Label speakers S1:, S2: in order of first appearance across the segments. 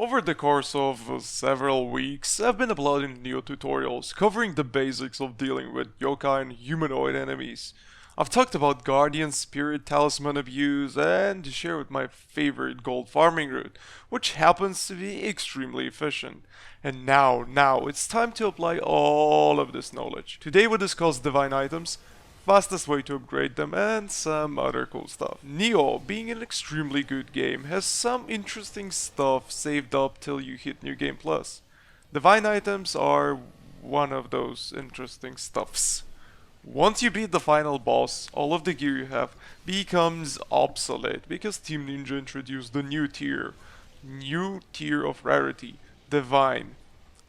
S1: Over the course of several weeks, I've been uploading Nioh tutorials covering the basics of dealing with yokai and humanoid enemies. I've talked about Guardian Spirit Talisman abuse and shared my favorite gold farming route, which happens to be extremely efficient. And now it's time to apply all of this knowledge. Today we discuss divine items, fastest way to upgrade them, and some other cool stuff. Nioh, being an extremely good game, has some interesting stuff saved up till you hit New Game Plus. Divine items are one of those interesting stuffs. Once you beat the final boss, all of the gear you have becomes obsolete because Team Ninja introduced the new tier of rarity, Divine.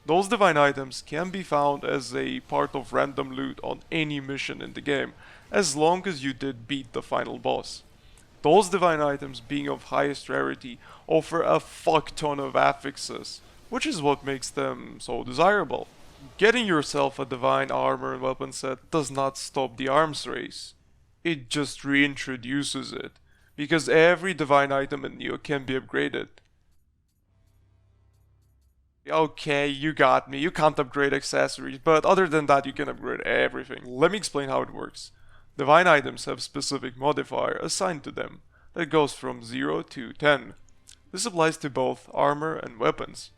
S1: Those divine items can be found as a part of random loot on any mission in the game, as long as you did beat the final boss. Those divine items, being of highest rarity, offer a fuck ton of affixes, which is what makes them so desirable. Getting yourself a divine armor and weapon set does not stop the arms race. It just reintroduces it, because every divine item in Nioh can be upgraded. Okay, you got me. You can't upgrade accessories, but other than that you can upgrade everything. Let me explain how it works. Divine items have specific modifier assigned to them that goes from 0 to 10. This applies to both armor and weapons.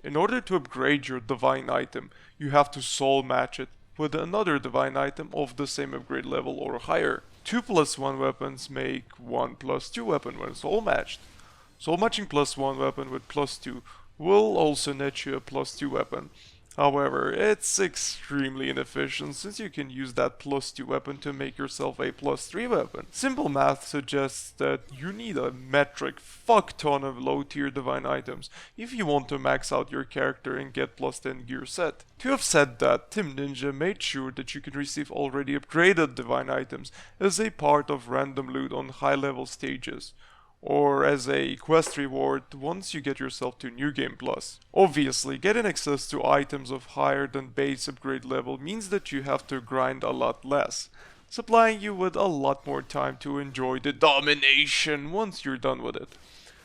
S1: In order to upgrade your divine item, you have to soul match it with another divine item of the same upgrade level or higher. 2 plus 1 weapons make 1 plus 2 weapon when soul matched. Soul matching plus 1 weapon with plus 2 will also net you a plus 2 weapon. However, it's extremely inefficient since you can use that plus 2 weapon to make yourself a plus 3 weapon. Simple math suggests that you need a metric fuck ton of low tier divine items if you want to max out your character and get plus 10 gear set. To have said that, Team Ninja made sure that you can receive already upgraded divine items as a part of random loot on high level stages, or as a quest reward once you get yourself to New Game Plus. Obviously, getting access to items of higher than base upgrade level means that you have to grind a lot less, supplying you with a lot more time to enjoy the domination once you're done with it.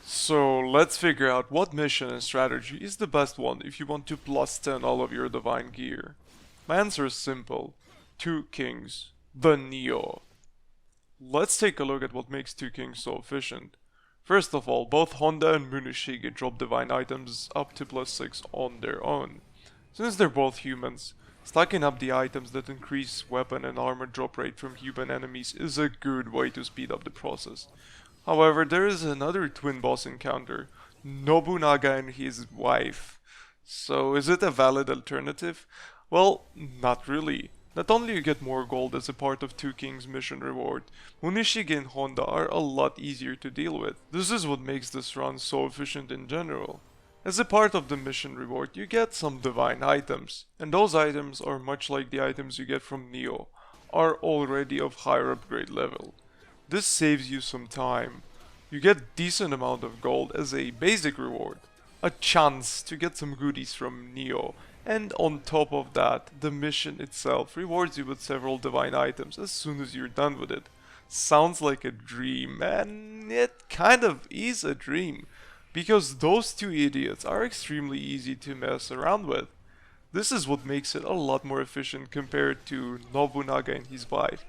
S1: So let's figure out what mission and strategy is the best one if you want to plus 10 all of your divine gear. My answer is simple: Two Kings, the Nioh. Let's take a look at what makes Two Kings so efficient. First of all, both Honda and Muneshige drop divine items up to plus 6 on their own. Since they're both humans, stacking up the items that increase weapon and armor drop rate from human enemies is a good way to speed up the process. However, there is another twin boss encounter, Nobunaga and his wife. So is it a valid alternative? Well, not really. Not only you get more gold as a part of Two Kings mission reward, Muneshige and Honda are a lot easier to deal with. This is what makes this run so efficient in general. As a part of the mission reward, you get some divine items, and those items are much like the items you get from Nioh, are already of higher upgrade level. This saves you some time. You get decent amount of gold as a basic reward, a chance to get some goodies from Nioh, and on top of that, the mission itself rewards you with several divine items as soon as you're done with it. Sounds like a dream, and it kind of is a dream, because those two idiots are extremely easy to mess around with. This is what makes it a lot more efficient compared to Nobunaga and his wife.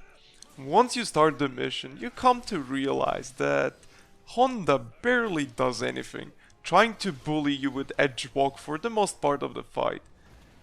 S1: Once you start the mission, you come to realize that Honda barely does anything, trying to bully you with edge walk for the most part of the fight.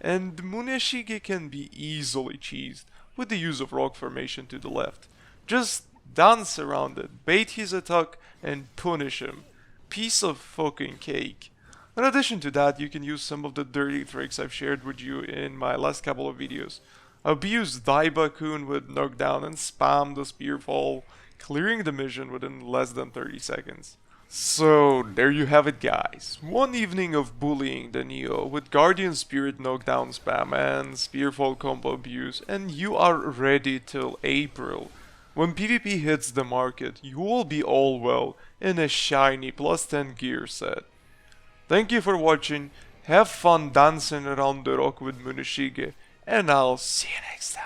S1: And Muneshige can be easily cheesed with the use of rock formation to the left. Just dance around it, bait his attack, and punish him. Piece of fucking cake. In addition to that, you can use some of the dirty tricks I've shared with you in my last couple of videos. Abuse Daiba-kun with knockdown and spam the spear fall, clearing the mission within less than 30 seconds. So, there you have it guys, one evening of bullying the Nioh with Guardian Spirit knockdown spam and Spearfall combo abuse, and you are ready till April. When PvP hits the market, you will be all well in a shiny plus 10 gear set. Thank you for watching, have fun dancing around the rock with Muneshige, and I'll see you next time.